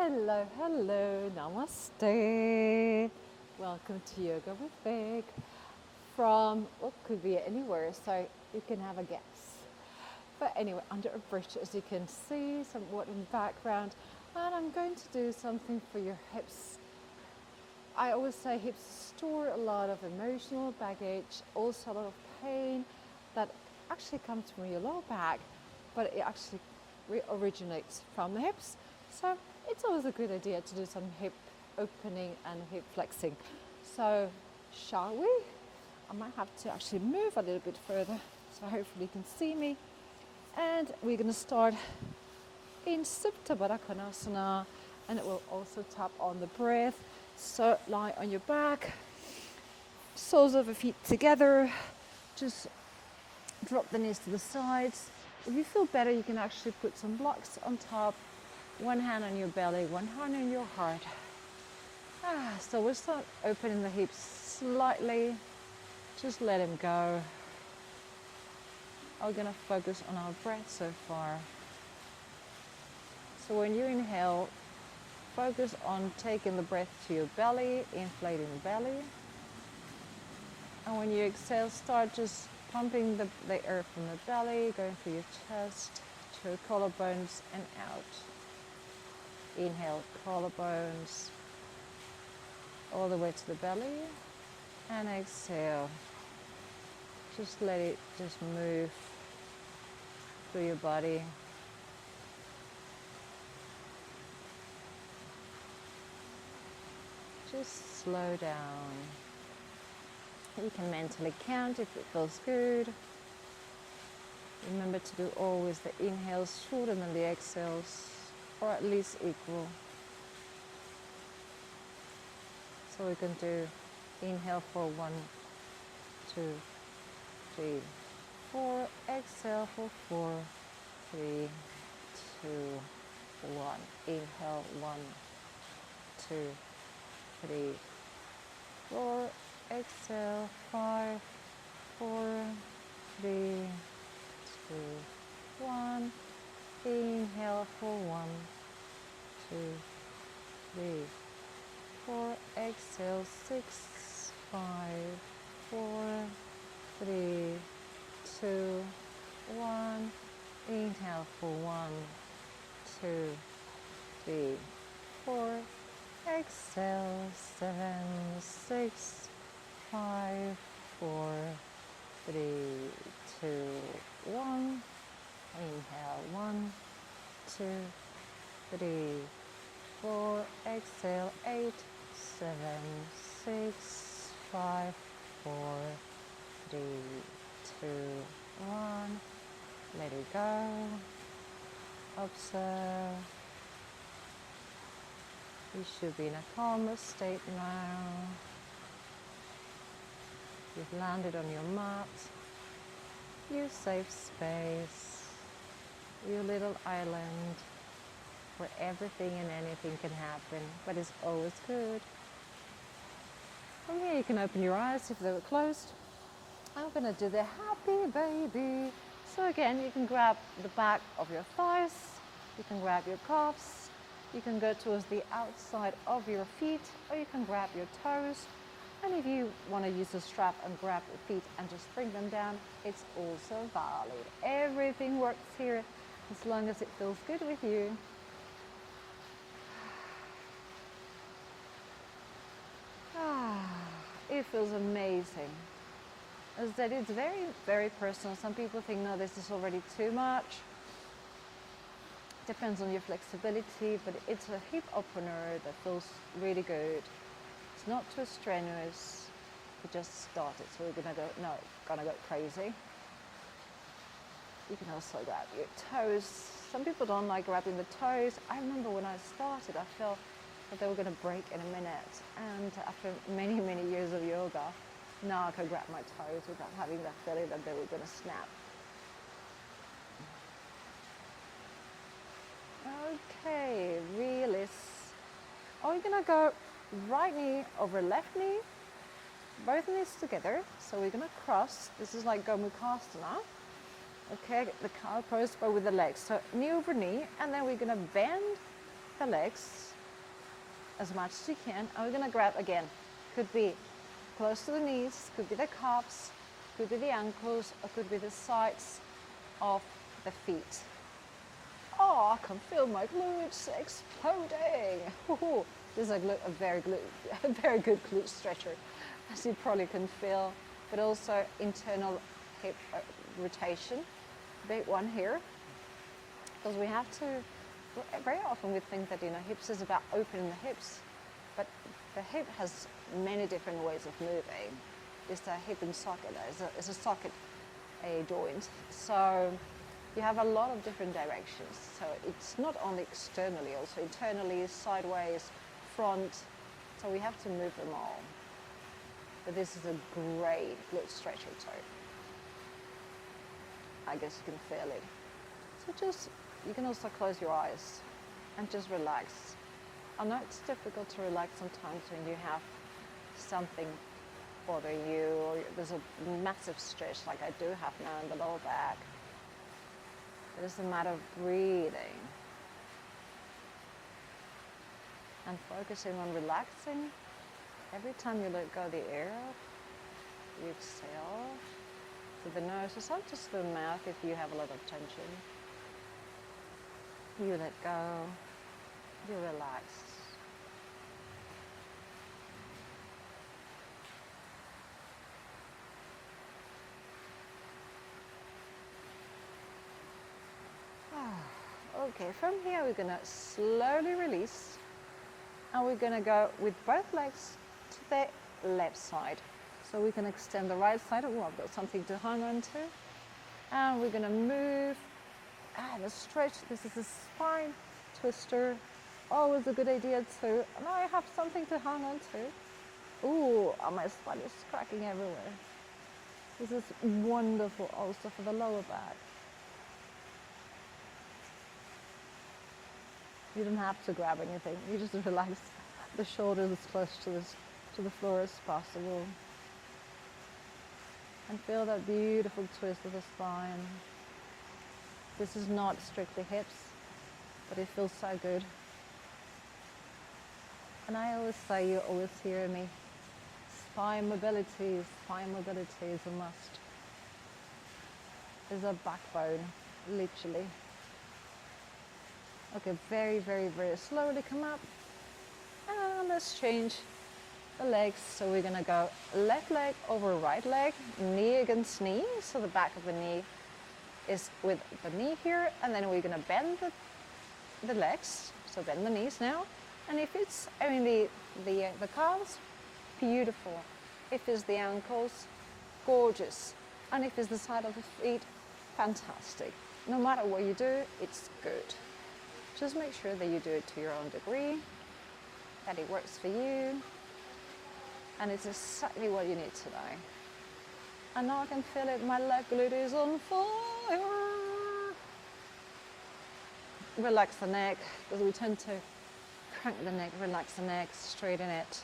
Hello, hello, namaste. Welcome to Yoga with Vic from what could be anywhere, so you can have a guess. But anyway, under a bridge, as you can see, somewhat in the background, and I'm going to do something for your hips. I always say hips store a lot of emotional baggage, also a lot of pain that actually comes from your lower back, but it actually originates from the hips. So it's always a good idea to do some hip opening and hip flexing. So shall we? I might have to actually move a little bit further, so hopefully you can see me. And we're going to start in Supta Baddha Konasana, and it will also tap on the breath. So lie on your back, soles of the feet together, just drop the knees to the sides. If you feel better, you can actually put some blocks on top, one hand on your belly, one hand on your heart. So we'll start opening the hips slightly, just let them go. We're going to focus on our breath so far. So when you inhale, focus on taking the breath to your belly, inflating the belly. And when you exhale, start just pumping the air from the belly, going through your chest, to your collarbones and out. Inhale, collarbones, all the way to the belly. And exhale. Just let it just move through your body. Just slow down. You can mentally count if it feels good. Remember to do always the inhales shorter than the exhales, or at least equal. So we can do inhale for 1, 2, 3, 4. Exhale for 4, 3, 2, 1. Inhale 1, 2, 3, 4. Exhale 5, 4, 3, 2, 1. Inhale for 1, 2, 3, 4. Exhale 6, 5, 4, 3, 2, 1. Inhale for 1, 2, 3, 4. Exhale 7, 6, 5, 4, 3, 2, 1. Inhale 1, 2, 3, 4. Exhale 8, 7, 6, 5, 4, 3, 2, 1. Let it go. Observe. You should be in a calmer state now. You've landed on your mat, your safe space, your little island where everything and anything can happen, but it's always good. From here you can open your eyes if they were closed. I'm going to do the happy baby. So again, you can grab the back of your thighs, you can grab your calves, you can go towards the outside of your feet, or you can grab your toes. And if you want to use a strap and grab your feet and just bring them down, it's also valid. Everything works here as long as it feels good with you. It feels amazing. As that, it's very, very personal. Some people think, no, this is already too much. Depends on your flexibility, but it's a hip opener that feels really good. It's not too strenuous. We just started, so we're gonna go crazy. You can also grab your toes. Some people don't like grabbing the toes. I remember when I started, I felt that they were gonna break in a minute. And after many, many years of yoga, now I can grab my toes without having that feeling that they were gonna snap. Okay, release. We're gonna go right knee over left knee, both knees together. So we're gonna cross. This is like Gomukhasana. Okay, the cow pose, but with the legs. So knee over knee, and then we're gonna bend the legs as much as you can. And we're gonna grab again. Could be close to the knees, could be the calves, could be the ankles, or could be the sides of the feet. Oh, I can feel my glutes exploding. Woo-hoo. This is a very good glute stretcher, as you probably can feel, but also internal hip rotation, big one here, because we have to, very often we think that, hips is about opening the hips, but the hip has many different ways of moving. It's a hip and socket, it's a socket, a joint. So you have a lot of different directions. So it's not only externally, also internally, sideways, front. So we have to move them all. But this is a great glute stretcher too. I guess you can feel it. So you can also close your eyes and just relax. I know it's difficult to relax sometimes when you have something bothering you, or there's a massive stretch like I do have now in the lower back. It is a matter of breathing and focusing on relaxing. Every time you let go of the air, you exhale to the nose, or not just the mouth if you have a lot of tension. You let go, you relax. Okay, from here we're going to slowly release, and we're going to go with both legs to the left side. So we can extend the right side. Oh, I've got something to hang on to. And we're going to move and stretch. This is a spine twister. Always a good idea too. Now I have something to hang on to. Ooh, my spine is cracking everywhere. This is wonderful also for the lower back. You don't have to grab anything. You just relax the shoulders as close to the floor as possible. And feel that beautiful twist of the spine. This is not strictly hips, but it feels so good. And I always say, you always hear me, spine mobility is a must. It's a backbone, literally. Okay, very, very, very slowly come up. And let's change the legs. So we're gonna go left leg over right leg, knee against knee. So the back of the knee is with the knee here. And then we're gonna bend the legs. So bend the knees now. And if it's only the calves, beautiful. If it's the ankles, gorgeous. And if it's the side of the feet, fantastic. No matter what you do, it's good. Just make sure that you do it to your own degree, that it works for you, and it's exactly what you need today. And now I can feel it, my left glute is on fire. Relax the neck, because we tend to crank the neck, relax the neck, straighten it,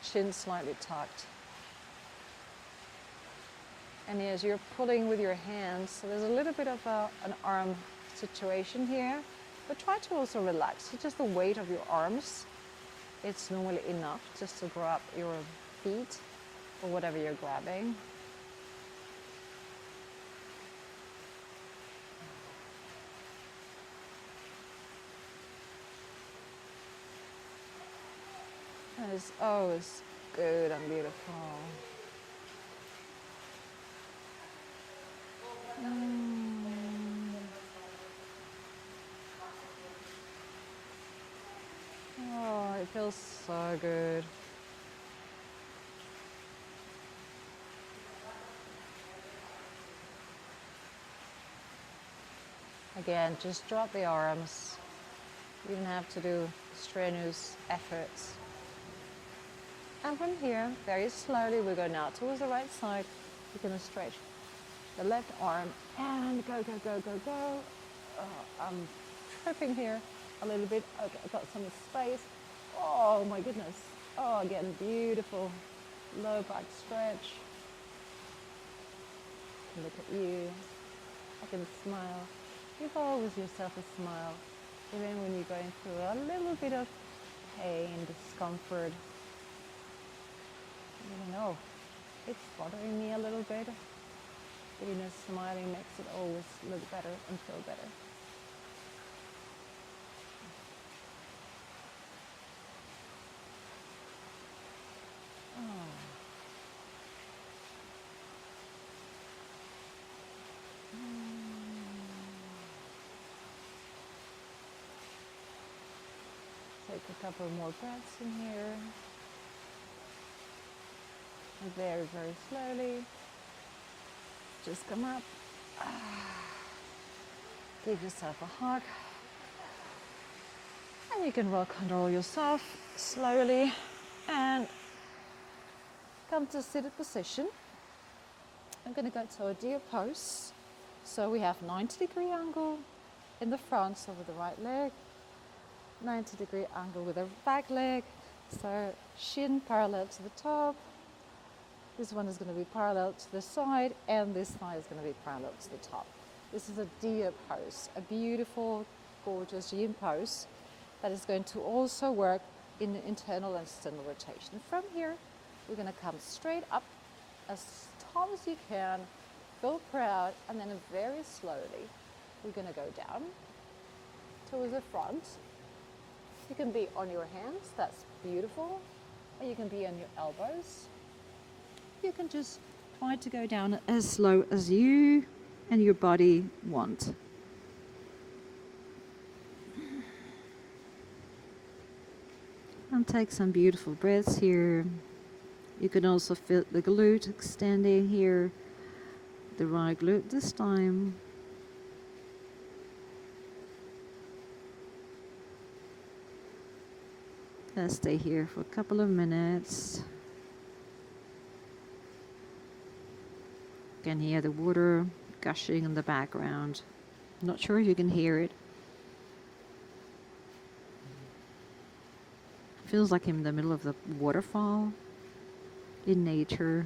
chin slightly tucked. And as you're pulling with your hands, so there's a little bit of an arm situation here. But try to also relax. So just the weight of your arms, it's normally enough just to grab your feet or whatever you're grabbing. And it's always good and beautiful. Oh, it feels so good. Again, just drop the arms. You don't have to do strenuous efforts. And from here, very slowly, we go now towards the right side. You're going to stretch the left arm and go, go, go, go, go. I'm tripping here a little bit. Okay, I've got some space. Oh my goodness. Oh, again, beautiful low back stretch. Look at you. I can smile. Give always yourself a smile, even when you're going through a little bit of pain, discomfort. I don't know, it's bothering me a little bit. Being smiling makes it always look better and feel better. Take a couple more breaths in here. And very, very slowly. Just come up. Give yourself a hug. And you can roll control yourself slowly and come to seated position. I'm going to go to a deer pose. So we have 90-degree angle in the front, so with the right leg. 90-degree angle with the back leg. So shin parallel to the top. This one is going to be parallel to the side, and this thigh is going to be parallel to the top. This is a deer pose, a beautiful, gorgeous yin pose that is going to also work in the internal and external rotation. From here, we're going to come straight up as tall as you can, feel proud, and then very slowly, we're going to go down towards the front. You can be on your hands, that's beautiful, or you can be on your elbows. You can just try to go down as slow as you and your body want. And take some beautiful breaths here. You can also feel the glute extending here, the right glute this time. Let's stay here for a couple of minutes. You can hear the water gushing in the background. Not sure if you can hear it. Feels like I'm in the middle of the waterfall in nature.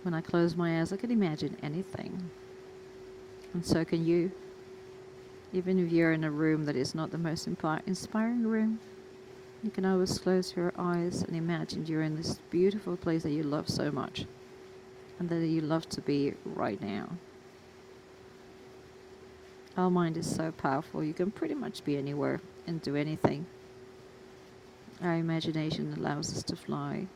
When I close my eyes, I can imagine anything. And so can you. Even if you're in a room that is not the most inspiring room, you can always close your eyes and imagine you're in this beautiful place that you love so much and that you love to be right now. Our mind is so powerful. You can pretty much be anywhere and do anything. Our imagination allows us to fly.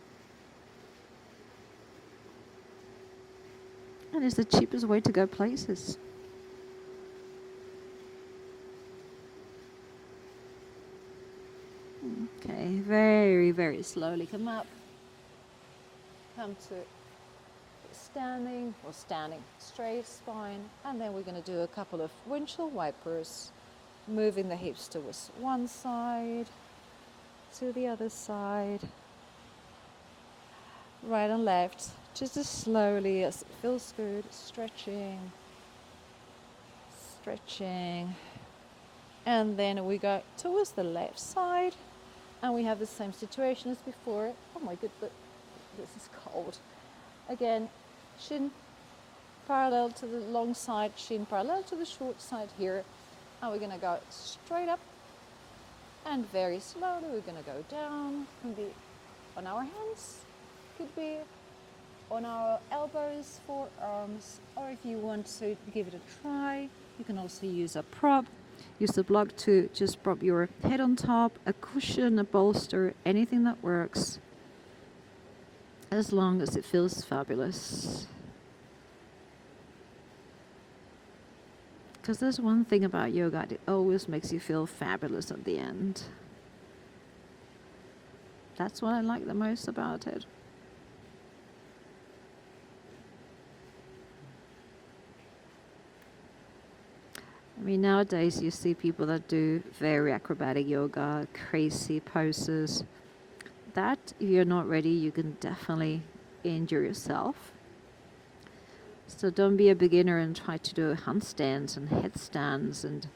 And it's the cheapest way to go places. Okay, very, very slowly come up. Come to standing straight spine, and then we're going to do a couple of windshield wipers, moving the hips towards one side, to the other side, right and left, just as slowly as it feels good, stretching, and then we go towards the left side, and we have the same situation as before. Oh my goodness, this is cold. Again, shin parallel to the long side, shin parallel to the short side here. And we're going to go straight up and very slowly we're going to go down. Can be on our hands, could be on our elbows, forearms, or if you want to give it a try, you can also use a prop. Use the block to just prop your head on top, a cushion, a bolster, anything that works, as long as it feels fabulous. Because there's one thing about yoga, it always makes you feel fabulous at the end. That's what I like the most about it. I mean, nowadays you see people that do very acrobatic yoga, crazy poses. That, if you're not ready, you can definitely injure yourself. So don't be a beginner and try to do handstands and headstands and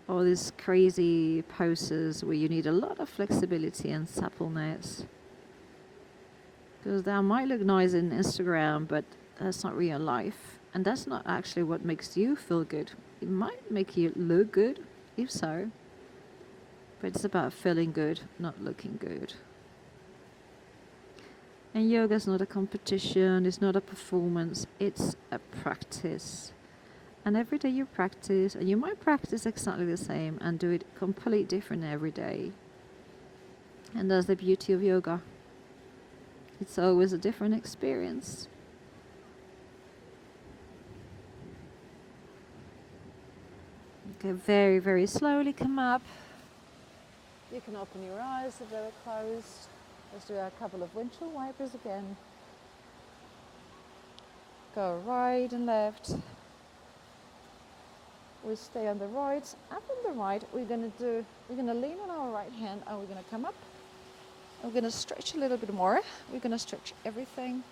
all these crazy poses where you need a lot of flexibility and suppleness. Because that might look nice in Instagram, but that's not real life. And that's not actually what makes you feel good. It might make you look good, if so. But it's about feeling good, not looking good. And yoga is not a competition, it's not a performance, it's a practice. And every day you practice, and you might practice exactly the same and do it completely different every day. And that's the beauty of yoga. It's always a different experience. Okay, very, very slowly come up. You can open your eyes if they're closed. Let's do a couple of windshield wipers again. Go right and left. We stay on the right. Up on the right, we're gonna lean on our right hand and we're gonna come up. We're gonna stretch a little bit more. We're gonna stretch everything.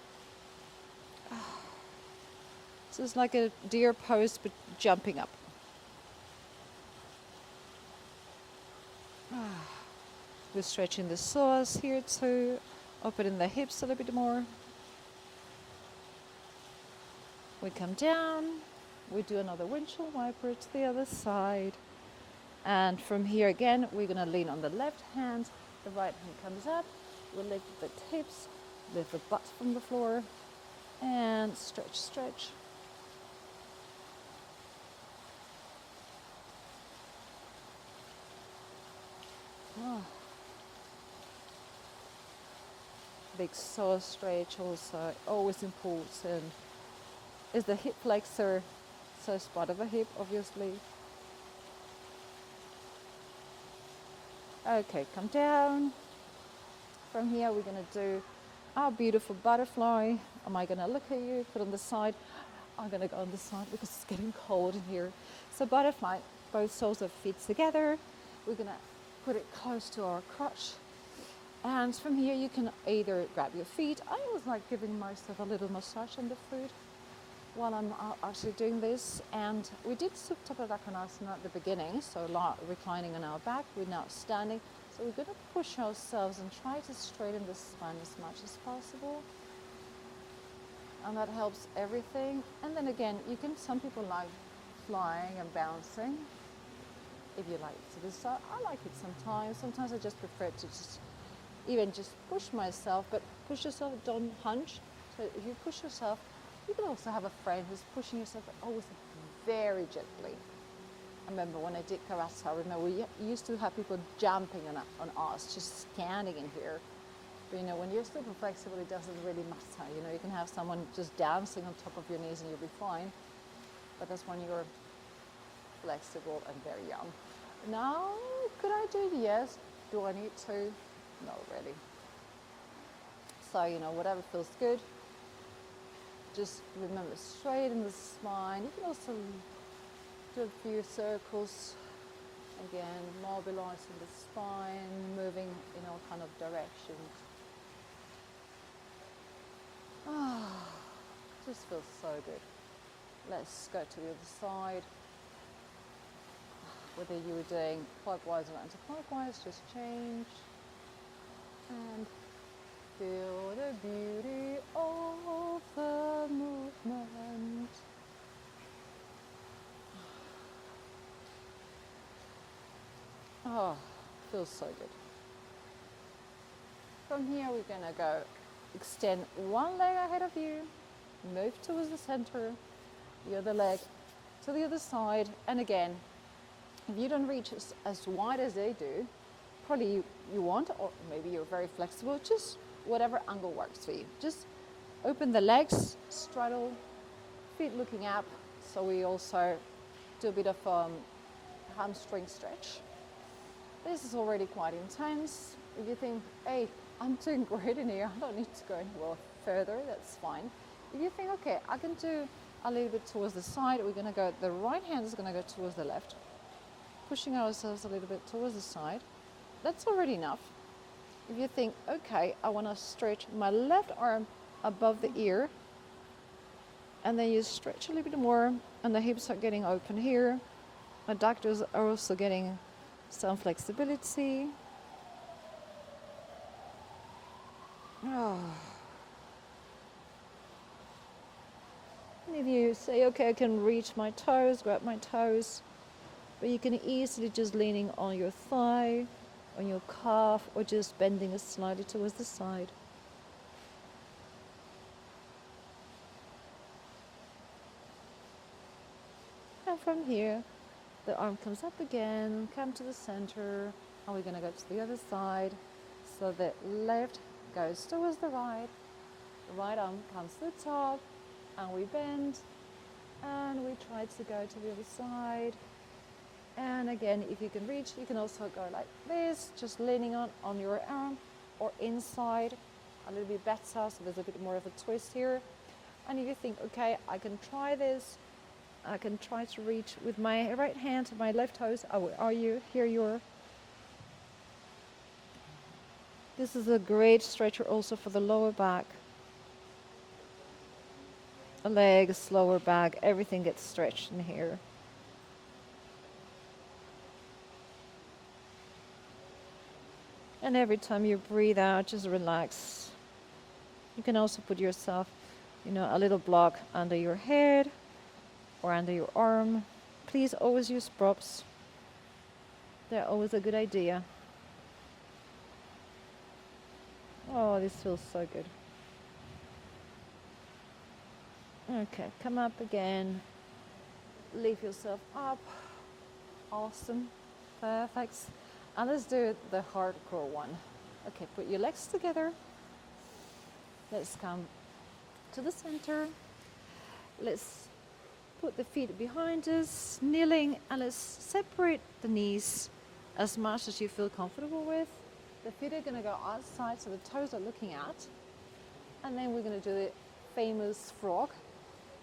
So it's like a deer pose, but jumping up. We're stretching the psoas here too. Opening the hips a little bit more. We come down. We do another windshield wiper to the other side. And from here again, we're gonna lean on the left hand. The right hand comes up. We'll lift the hips, lift the butt from the floor, and stretch, stretch. Oh. Big psoas stretch also, always important. Is the hip flexor, so spot of a hip, obviously. Okay, come down. From here, we're gonna do our beautiful butterfly. Am I gonna look at you? Put on the side. I'm gonna go on the side because it's getting cold in here. So butterfly, both soles of feet together. We're gonna put it close to our crotch. And from here, you can either grab your feet. I always like giving myself a little massage on the foot while I'm actually doing this. And we did Supta Padangusthasana at the beginning, so reclining on our back. We're now standing. So we're going to push ourselves and try to straighten the spine as much as possible. And that helps everything. And then again, some people like flying and bouncing. If you like to do so, I like it sometimes. Sometimes I just prefer to just push myself, but push yourself, don't hunch. So if you push yourself, you can also have a friend who's pushing yourself, but always very gently. I remember when I did karate, I remember we used to have people jumping on us, just standing in here. But when you're super flexible, it doesn't really matter. You can have someone just dancing on top of your knees and you'll be fine. But that's when you're flexible and very young. Now, could I do it? Yes. Do I need to? No, really. So, whatever feels good. Just remember, straighten the spine. You can also do a few circles. Again, mobilizing the spine, moving in all kind of directions. Just feels so good. Let's go to the other side. Whether you were doing clockwise or anti-clockwise, just change. And feel the beauty of the movement. Oh, feels so good. From here, we're gonna go extend one leg ahead of you, move towards the center, the other leg to the other side, and again, if you don't reach as wide as they do, probably you want, or maybe you're very flexible, just whatever angle works for you. Just open the legs, straddle, feet looking up, so we also do a bit of hamstring stretch. This is already quite intense. If you think, hey, I'm doing great in here, I don't need to go anywhere further, that's fine. If you think, okay, I can do a little bit towards the side, we're gonna go, the right hand is gonna go towards the left, pushing ourselves a little bit towards the side. That's already enough. If you think, okay, I wanna stretch my left arm above the ear, and then you stretch a little bit more, and the hips are getting open here. Adductors are also getting some flexibility. Oh. And if you say, okay, I can reach my toes, grab my toes, but you can easily just leaning on your thigh, on your calf, or just bending it slightly towards the side. And from here, the arm comes up again, come to the center, and we're going to go to the other side. So the left goes towards the right arm comes to the top, and we bend, and we try to go to the other side. And again, if you can reach, you can also go like this, just leaning on your arm, or inside a little bit better, so there's a bit more of a twist here. And if you think, okay, I can try this, I can try to reach with my right hand to my left toes. Are you? Here you are. This is a great stretcher also for the lower back. The legs, lower back, everything gets stretched in here. And every time you breathe out, just relax. You can also put yourself, a little block under your head or under your arm. Please always use props. They're always a good idea. Oh, this feels so good. Okay, come up again. Lift yourself up. Awesome. Perfect. And let's do the hardcore one. Okay, put your legs together. Let's come to the center. Let's put the feet behind us, kneeling, and let's separate the knees as much as you feel comfortable with. The feet are going to go outside, so the toes are looking out. And then we're going to do the famous frog.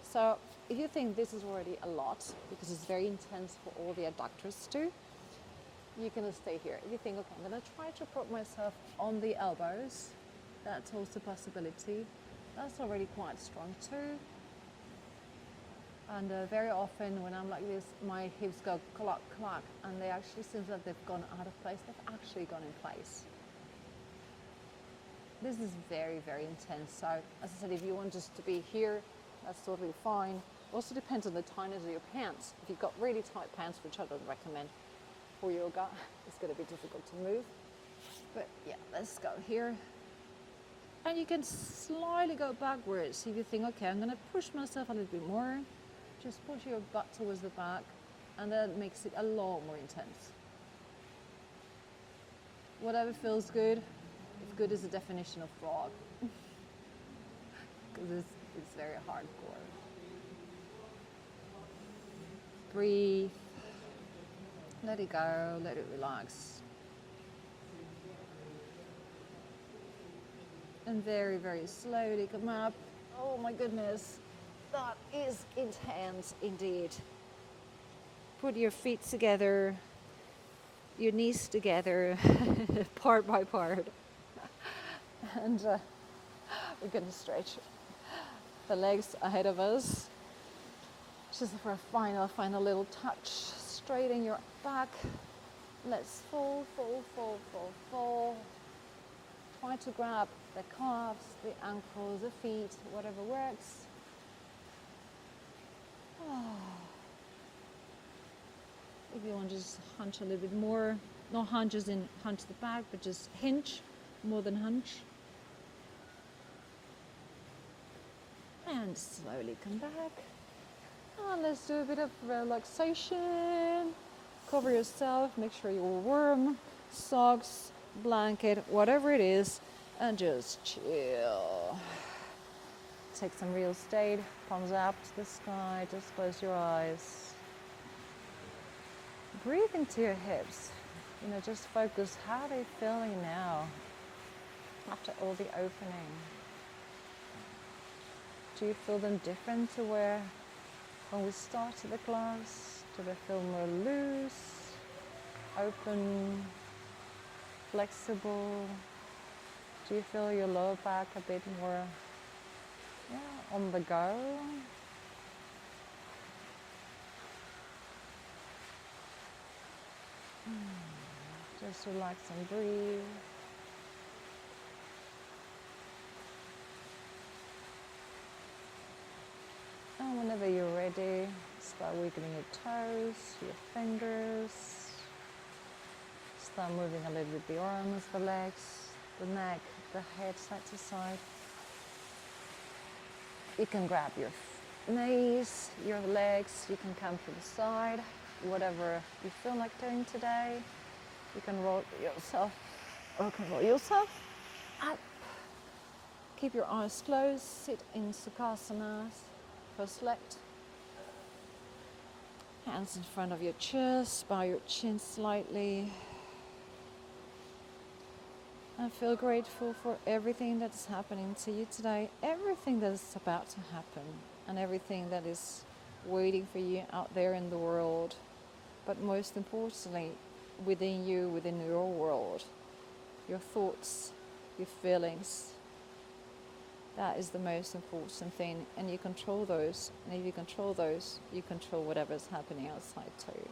So if you think this is already a lot, because it's very intense for all the adductors too, you're going to stay here. If you think, okay, I'm going to try to prop myself on the elbows, that's also a possibility. That's already quite strong too. And very often when I'm like this, my hips go clack, clack, and they actually seem like they've gone out of place. They've actually gone in place. This is very, very intense. So as I said, if you want just to be here, that's totally fine. Also depends on the tightness of your pants. If you've got really tight pants, which I don't recommend for yoga, it's going to be difficult to move. But yeah, let's go here. And you can slightly go backwards. If you think, okay, I'm going to push myself a little bit more, just push your butt towards the back, and that makes it a lot more intense. Whatever feels good, if good is the definition of frog, because it's very hardcore. Breathe, let it go, let it relax. And very, very slowly come up. Oh my goodness, that is intense indeed. Put your feet together, your knees together, part by part. And we're going to stretch the legs ahead of us. Just for a final little touch. Straighten your back. Let's fall, fall, fall, fall, fall. Try to grab the calves, the ankles, the feet, whatever works. If you want to just hunch a little bit more, not hunch as in hunch the back, but just hinge more than hunch. And slowly come back. And let's do a bit of relaxation. Cover yourself, make sure you're warm, socks, blanket, whatever it is, and just chill. Take some real estate, palms up to the sky, just close your eyes. Breathe into your hips. Just focus, how are they feeling now after all the opening? Do you feel them different to when we started the class? Do they feel more loose, open, flexible? Do you feel your lower back a bit more on the go? Just relax and breathe. And whenever you're ready, start wiggling your toes, your fingers. start moving a little bit the arms, the legs, the neck, the head side to side. You can grab your knees, your legs, you can come to the side, whatever you feel like doing today. You can roll yourself up. Keep your eyes closed, sit in Sukhasana, first leg. Hands in front of your chest, bow your chin slightly. And feel grateful for everything that's happening to you today, everything that is about to happen, and everything that is waiting for you out there in the world. But most importantly, within you, within your world, your thoughts, your feelings. That is the most important thing, and you control those. And if you control those, you control whatever's happening outside too.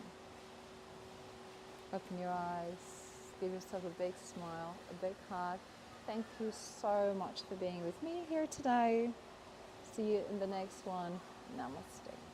Open your eyes. Give yourself a big smile, a big hug. Thank you so much for being with me here today. See you in the next one. Namaste.